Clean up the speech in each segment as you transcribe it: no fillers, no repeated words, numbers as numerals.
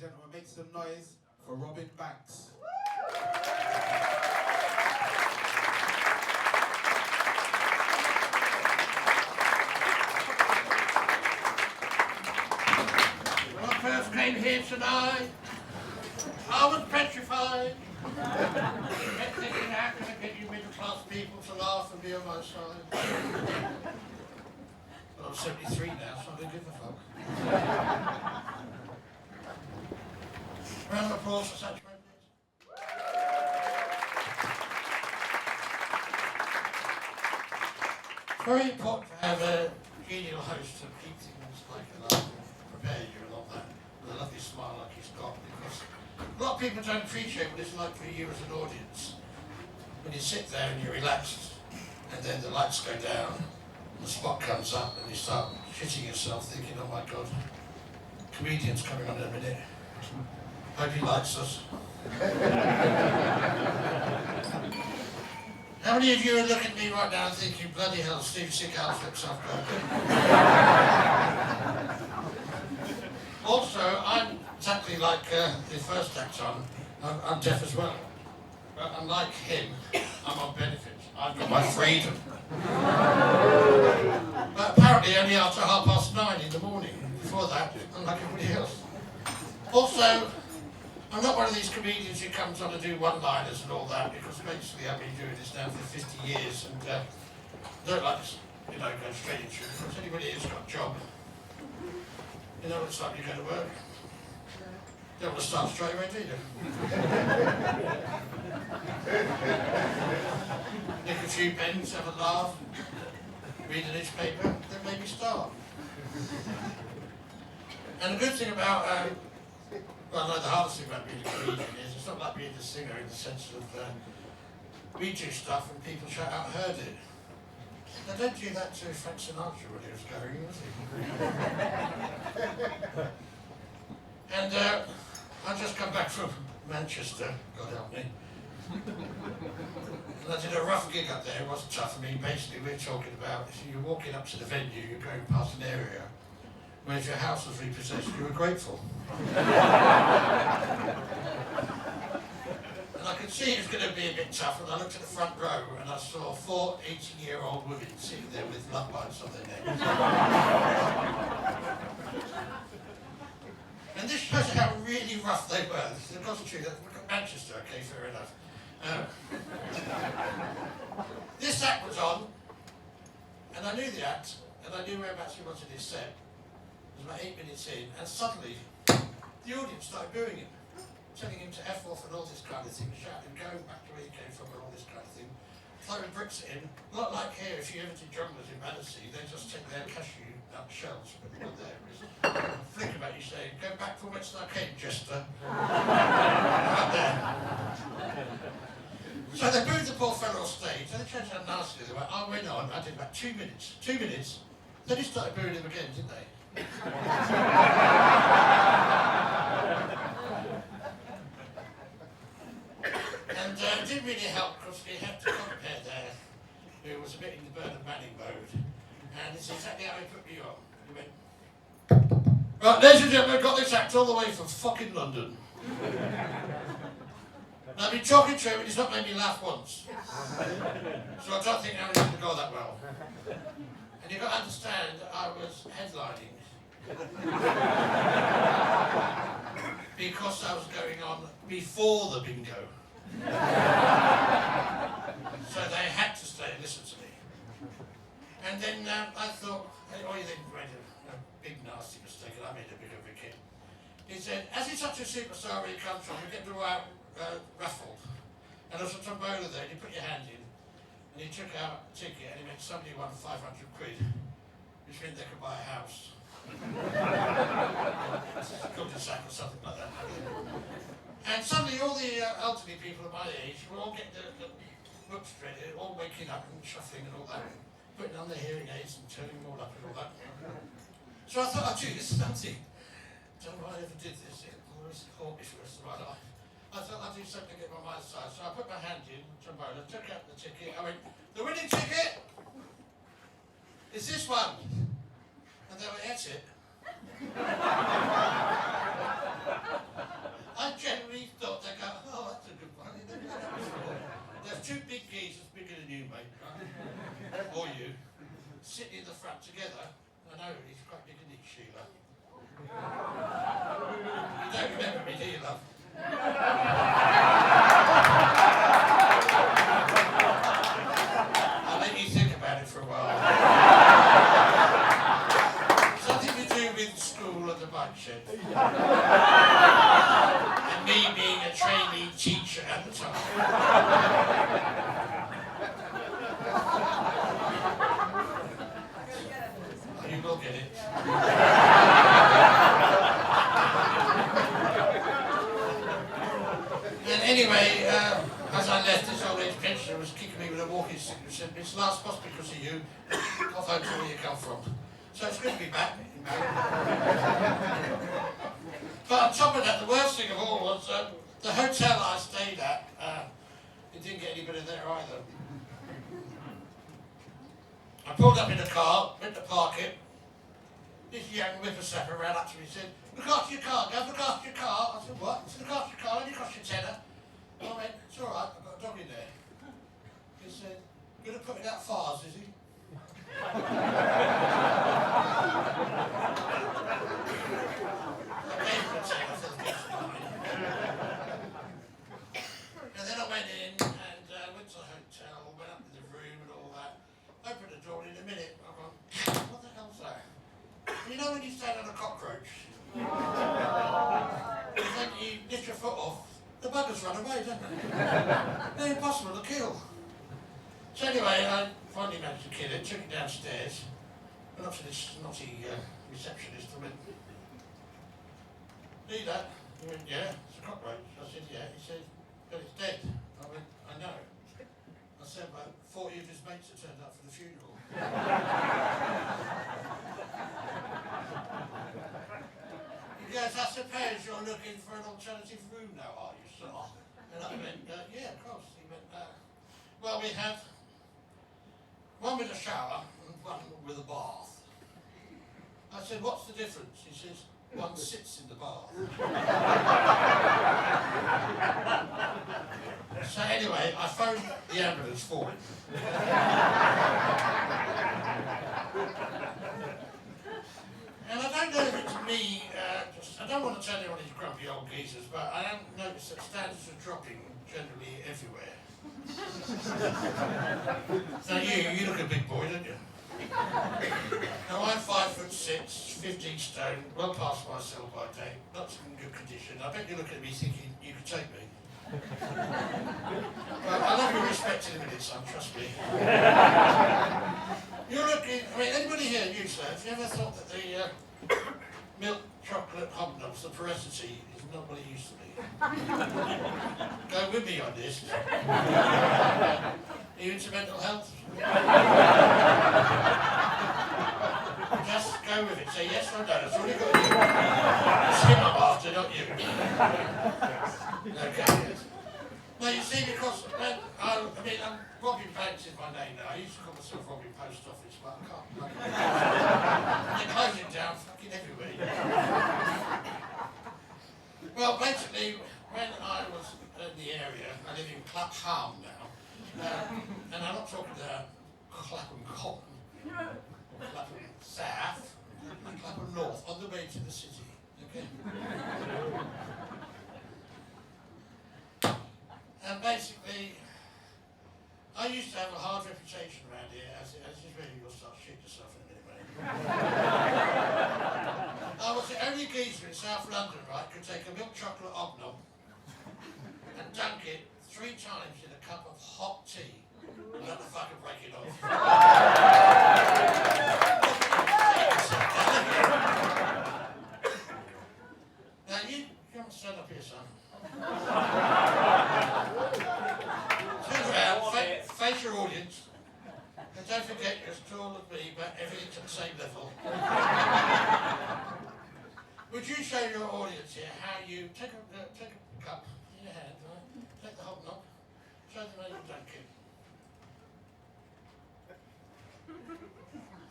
gentlemen, make some noise for Robin Banks. When I first came here tonight, I was petrified. Kept thinking, how can I get you middle-class people to laugh and be on my side? But I'm 73 now, so I don't give a fuck. Round of applause for such men, please. It's very important to have a genial host to keep things like a laugh and prepare you and all that. With a lovely smile like he's got, because a lot of people don't appreciate what it's like for you as an audience. When you sit there and you're relaxed, and then the lights go down, and the spot comes up, and you start shitting yourself thinking, oh my God, comedian's coming on in a minute. Hope he likes us. How many of you are looking at me right now and thinking, bloody hell, Steve Seagal looks so good? Also, I'm exactly like the first actor. I'm deaf as well. But unlike him, I'm on benefits. I've got my freedom. But apparently only after 9:30 in the morning. Before that, unlike everybody else. Also, I'm not one of these comedians who comes on to do one-liners and all that, because basically I've been doing this now for 50 years and I don't like to, go straight into it. Because anybody who's got a job, you know what it's like, you go to work. You don't want to start straight away, do you? Nick a few pens, have a laugh, read a newspaper, then maybe start. And the good thing about, well, no, the hardest thing about being a comedian is it's not like being a singer in the sense of we do stuff and people shout out, heard it. They don't do that to Frank Sinatra when he was going, was he? And I just come back from Manchester, God help me. And I did a rough gig up there, it wasn't tough. I mean, basically we're talking about, if you're walking up to the venue, you're going past an area where if your house was repossessed, you were grateful. And I could see it was going to be a bit tough, and I looked at the front row and I saw 4 80-year-old women sitting there with love bites on their necks. And this shows how really rough they were. This is a concentrate, look at Manchester, okay, fair enough. This act was on, and I knew the act, and I knew whereabouts he was in his set. It was about 8 minutes in, and suddenly the audience started booing him, telling him to F off and all this kind of thing, shouting, going back to where he came from and all this kind of thing, throwing bricks at him. Not like here, if you ever did junglers in Battersea, they just take their cashew nut shells, but not there, flick about you saying, go back from whence thou came, Jester. Right there. So they booed the poor fellow off stage, and they changed how nasty they were. I went on, I did about 2 minutes, then they started booing him again, didn't they? And it didn't really help because we had to compare there, who was a bit in the Bernard Manning mode, and it's exactly how he put me on. He went, right, ladies and gentlemen, I've got this act all the way from fucking London. And I've been talking to him and he's not made me laugh once. So I don't think I'm going to go that well. And you've got to understand that I was headlining. Because I was going on before the bingo. So they had to stay and listen to me. And then I thought, oh, you think I made a big nasty mistake, and I made a bit of a kid. He said, as he's such a superstar where he comes from, we get to raffle. And there was a tombola there, and you put your hand in, and he took out a ticket, and he meant somebody won 500 quid, which meant they could buy a house. Cul-de-sac or something like that. And suddenly all the elderly people of my age will all get the books ready, all waking up and shuffling and all that, putting on their hearing aids and turning them all up and all that. So I thought I'd do this something. I don't know why I ever did this. It always caught me for the rest of my life. I thought I'd do something to get my mind side. So I put my hand in, tombola, took out the ticket. I went, the winning ticket is this one. And they went, that's it. sitting in the front together. I know, he's quite big, isn't he, Sheila? You don't remember me, do you, love? I'll let you think about it for a while. Something to do with school and the bike shed. And me being a trainee teacher at the time. Oh, you will get it. And anyway, as I left, this old age pensioner was kicking me with a walking stick and said, "It's last bus because of you. Off home to where you come from." So it's good to be back. But on top of that, the worst thing of all was the hotel I stayed at, it didn't get any better there either. I pulled up in a car, went to park it. This young whippersnapper ran up to me and said, "Look after your car, Gav, look after your car." I said, "What?" He said, "Look after your car, only cost you £10. I went, "It's all right, I've got a dog in there." He said, "Going to put it out fars, is he?" I gave him a £10 for the peace of mind. And then I went in and went to the hotel, went up to the room and all that. Opened the door in a minute. I went, "What the hell's that?" You know when you stand on a cockroach? And then you lift your foot off, the buggers run away, don't they? They're impossible to kill. So anyway, I finally managed to kill it, took it downstairs, went up to this naughty receptionist and went, "See that?" He went, "Yeah, it's a cockroach." I said, "Yeah." He said, "But it's dead." I went, "I know." I said, "About 40 of his mates have turned up for the funeral." He goes, "I suppose you're looking for an alternative room now, are you, sir?" And I went, "Yeah, of course." He went, "Well, we have one with a shower and one with a bath." I said, "What's the difference?" He says, "One sits in the bath." So anyway, I phoned the ambulance for him. And I don't know if it's me, I don't want to tell you on these grumpy old geezers, but I have noticed that standards are dropping generally everywhere. Now you look a big boy, don't you? Now I'm 5'6", 15 stone, well past my sell-by date, not in good condition. I bet you look at me thinking you could take me. Well, I'll have you respect in a minute, son, trust me. You're looking, I mean, anybody here, you sir, have you ever thought that the milk chocolate hobnobs, the porosity, is not what it used to be? Go with me on this. Are you into mental health? Just go with it. Say yes or no. That's all you've got to do. It's him I'm after, not you. Okay, yes. No, you see, because when I'm Robin Banks is my name now. I used to call myself Robin Post Office, but I can't. They're closing down fucking everywhere. Well, basically, when I was in the area, I live in Clapham now, and I'm not talking about Clapham Common, Clapham South, and Clapham North, on the way to the city. Okay. And basically, I used to have a hard reputation around here, as is where you'll start shitting yourself in a minute, mate. I was the only geezer in South London, right, could take a milk chocolate hobnob and dunk it 3 times in a cup of hot tea and let the fucker break it off. Now you come and stand up here, son. Turn around, face your audience, and don't forget you're as tall as me, but everything's at the same level. Would you show your audience here how you take a cup in your hand, right? Take the hobnob, show them how you dunk it.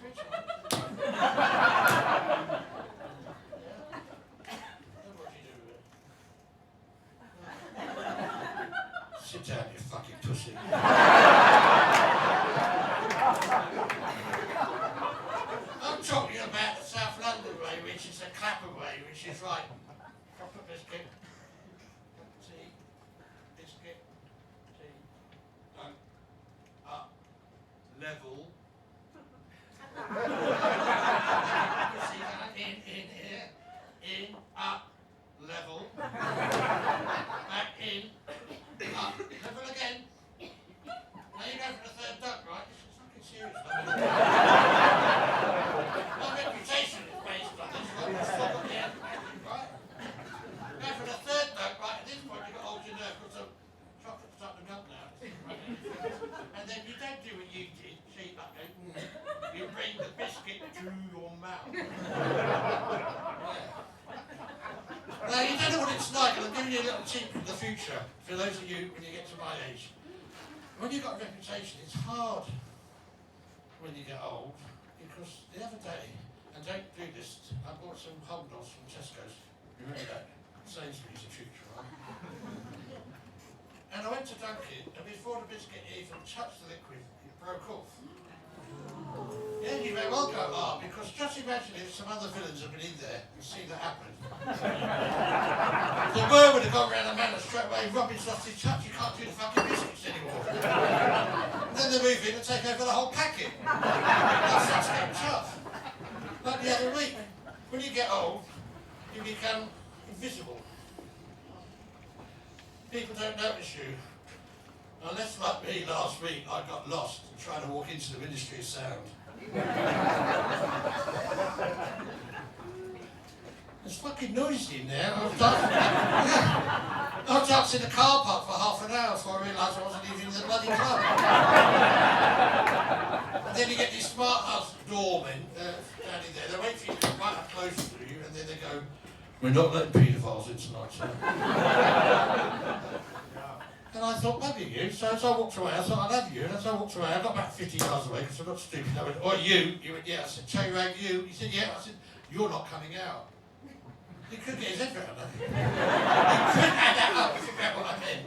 3 times. What do you do with it? Sit down, you fucking pussy. She's right. Chocolate biscuit. Tea. Biscuit. Tea. Don't. Up. Level. See that? In here. In. Up. Level. Back in. Up. Level again. Now you go for the third duck, right? This is fucking serious. My reputation is based on this one. Stop at the end, right? Go for the third duck, right? At this point you've got to hold your nerve because the chocolate's starting to melt now. And then you don't do what you did. See, okay, you bring the biscuit to your mouth. Now you don't know what it's like, and I'm giving you a little tip for the future, for those of you when you get to my age. When you've got a reputation, it's hard when you get old, because the other day, and don't do this, I bought some Hold-Nos from Tesco's. Remember that? Sainsbury's in future, right? And I went to dunk it, and before the biscuit even touched the liquid, it broke off. Yeah, you may well go, because just imagine if some other villains had been in there and seen that happen. The word would have gone round the manor straight away, Robin's lost his touch, you can't do the fucking biscuits anymore. And then they move in and take over the whole packet. That's getting tough. Like the other week, when you get old, you become invisible. People don't notice you. Unless, like me last week, I got lost trying to walk into the Ministry of Sound. It's fucking noisy in there. I was dancing in the car park for half an hour before I realised I wasn't even in the bloody club. And then you get these smart house doormen standing there. They wait for you to come right up close to you, and then they go, "We're not letting paedophiles in tonight, sir." And I thought, maybe you. So as I walked away, I thought, I'd have you. And as I walked away, I got about 50 yards away because I'm not stupid. I went, "Oh, you?" You went, "Yeah." I said, "Cherry you?" He said, "Yeah." I said, "You're not coming out." He could get his head around that. He couldn't add that up if you get what I mean.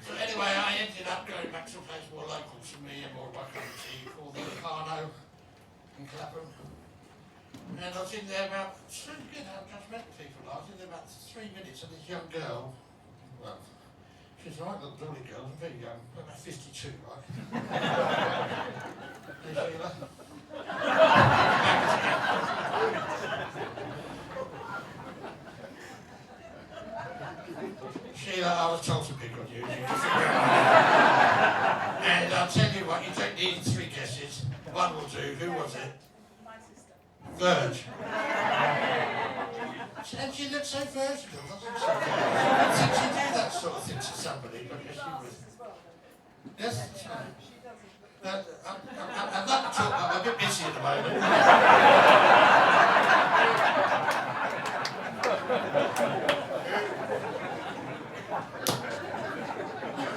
So anyway, I ended up going back to a place more local to me and more of my cup of tea called the Carno in Clapham. And I was in there about, it's really good how judgmental people are. I was in there about 3 minutes, and this young girl, well, she's a right little dolly girl, very young, about 52, right? Hey, Sheila. Sheila, I was told to pick on you. And I'll tell you what, you don't need 3 guesses. One will do. Who was it? Verge. And she looked so versatile, doesn't she? I think she'd do that sort of thing to somebody, but yes, she would. Yes, that's right. I'm not talking, I'm a bit busy at the moment.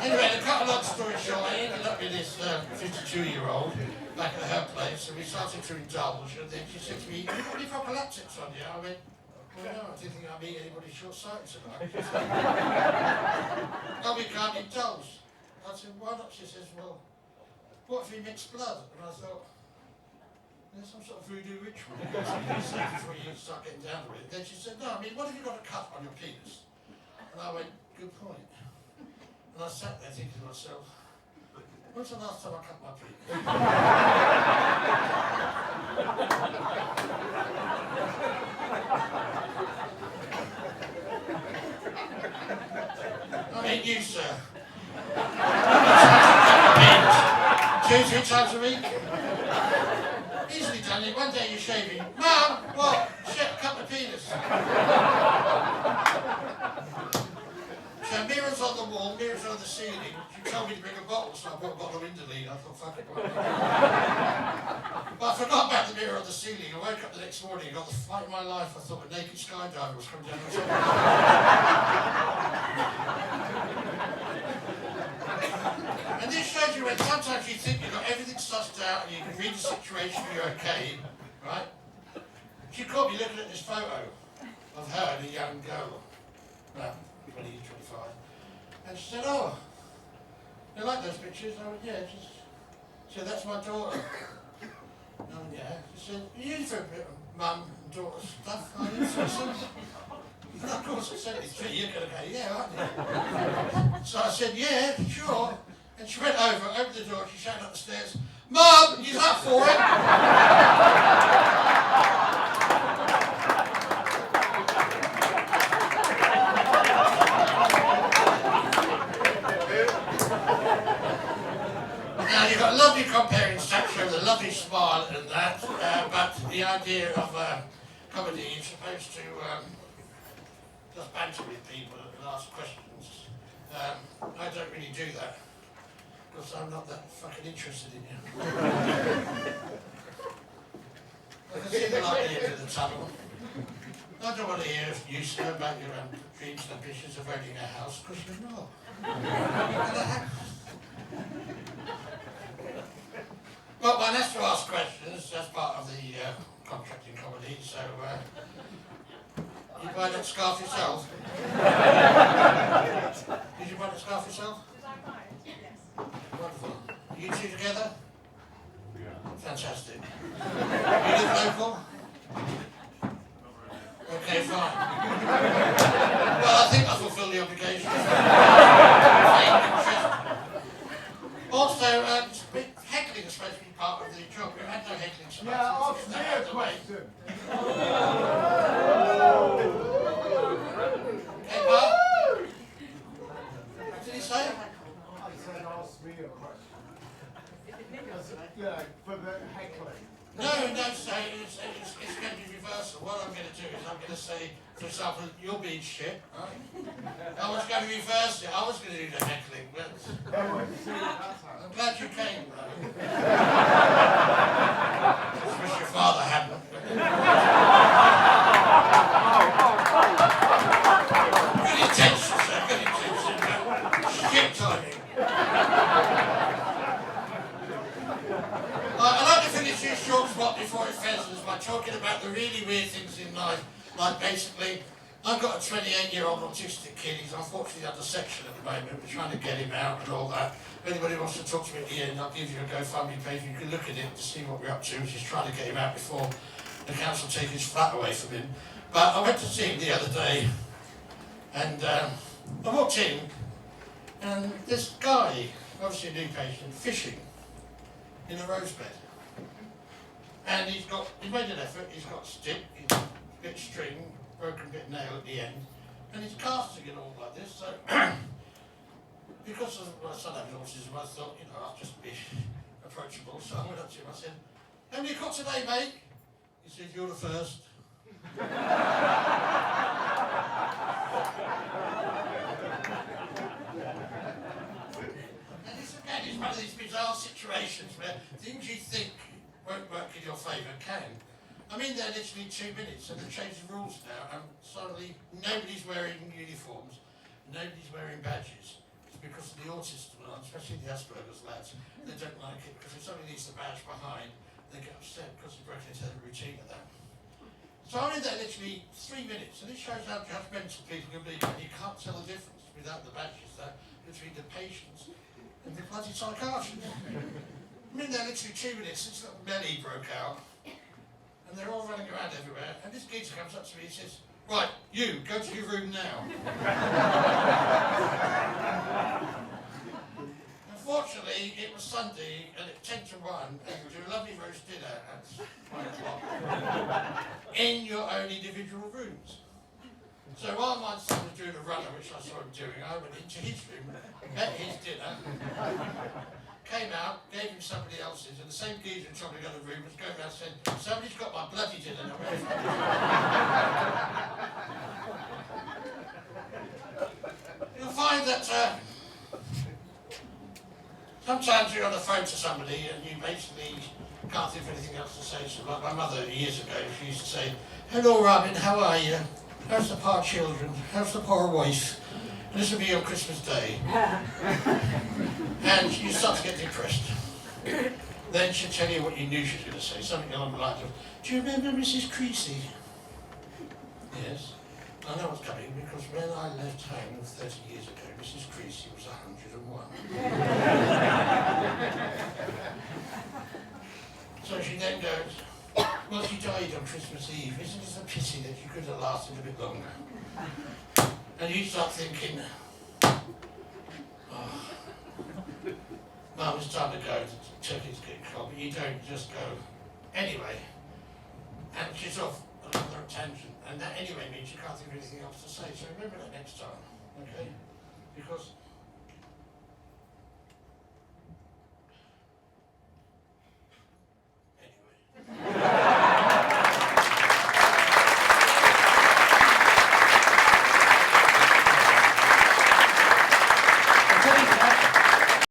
Anyway, to cut a long story short, I ended up with this 52-year-old back at her place, and we started to indulge, and then she said to me, "Have you got any prophylactics on you?" I went, "Well, no, I didn't think I'd meet anybody short-sighted tonight." She said, "No, we can't indulge." I said, "Why not?" She says, "Well, what if we mix blood?" And I thought, there's some sort of voodoo ritual you guys can do before you start getting down to it. Then she said, "No, I mean, what have you got a cut on your penis?" And I went, "Good point." And I sat there thinking to myself, when's the last time I cut my penis? I mean, you, sir. 2-3 times a week. Easily done it. One day you're shaving. "Mum, what? Shit, cut my penis." So mirrors on the wall, mirrors on the ceiling. She told me to bring a bottle, so I brought a bottle of Indolene. I thought, fuck it. But I forgot about the mirror on the ceiling. I woke up the next morning and got the fight of my life. I thought a naked skydiver was coming down the top. And this shows you when sometimes you think you've got everything sussed out and you can read the situation, you're okay, right? She caught me looking at this photo of her and a young girl, about 20, 25, and she said, "Oh, you like those pictures?" I went, "Yeah." She said, "That's my daughter." said, "Are you for a bit of mum and daughter stuff, are you, Susan?" And of course, at 73, you're going to go, "Yeah, aren't you?" So I said, "Yeah, sure." And she went over, opened the door, she shouted up the stairs, "Mum, you up for it?" Now, you've got a lovely comparing structure with a lovely smile and that, but the idea of comedy, you're supposed to just banter with people and ask questions. I don't really do that, because I'm not that fucking interested in you. I can see the light at the end of the tunnel. I don't want to hear you, sir, about your dreams and ambitions of owning a house, because you're not. Well, one has to ask questions, that's part of the contracting comedy, so you buy that scarf yourself? Did you buy that scarf yourself? Did I buy it? Yes. Wonderful. Are you two together? Fantastic. You live local? Okay, fine. Well, I think I fulfil the obligation. Also, heckling is supposed to be part of the job. We had no heckling tonight. Yeah, ask me a question. Hey, Bob? What did he say? I said ask me a question. Yeah, for the heckling. No, so it's going to be reversal. What I'm going to do is I'm going to say, for example, you're being shit, right? I was going to reverse it. I was going to do the heckling, but I'm glad you came, though. I wish your father hadn't. Good intention, sir, good intention, but shit timing. I'd like to finish this short spot before it fizzles by talking about the really weird things in life. Like basically, I've got a 28-year-old autistic kid. He's unfortunately under section at the moment. We're trying to get him out and all that. If anybody wants to talk to me at the end, I'll give you a GoFundMe page. You can look at it to see what we're up to. We're just trying to get him out before the council take his flat away from him. But I went to see him the other day, and I walked in, and this guy, obviously a new patient, fishing in a rose bed. And he's made an effort, he's got a stick, he's a bit of string, broken bit of nail at the end, and he's casting it all like this, so because my son had autism, I thought, I'll just be approachable, so I went up to him, I said, "How many you caught today, mate?" He said, "You're the first." And it's one of these bizarre situations where things you think won't work in your favour can. I'm in there literally 2 minutes and they've changed the rules now, and suddenly nobody's wearing uniforms, nobody's wearing badges. It's because of the autism, especially the Asperger's lads. They don't like it because if somebody needs the badge behind, they get upset because they've broken into the routine of that. So I'm in there literally 3 minutes, and it shows how judgmental people can be, and you can't tell the difference without the badges there between the patients and the bloody psychiatrist. I'm in there literally 2 minutes since the belly broke out, and they're all running around everywhere, and this geezer comes up to me and says, "Right, you, go to your room now." Unfortunately, it was Sunday, and at 10 to 1, and we do a lovely roast dinner at 1 o'clock in your own individual rooms. So while my son was doing a runner, which I saw him doing, I went into his room, met his dinner, came out, gave him somebody else's, and the same geezer in the other room was going around saying, "Somebody's got my bloody dinner now." You'll find that sometimes you're on the phone to somebody and you basically can't think of anything else to say. So like my mother years ago, she used to say, "Hello Robin, how are you? How's the poor children? How's the poor wife? And this will be on Christmas Day." And you start to get depressed. Then she'll tell you what you knew she was going to say, something along the lines of, "Do you remember Mrs. Creasy?" "Yes, I know what's coming, because when I left home 30 years ago, Mrs. Creasy was 101. So she then goes, Well, she died on Christmas Eve. Isn't it a pity that you could have lasted a bit longer? And you start thinking, oh, Mum, it's time to go. The turkey's getting cold. But you don't just go. Anyway, and she's off another tangent. And that anyway means you can't think of anything else to say. So remember that next time, okay? Because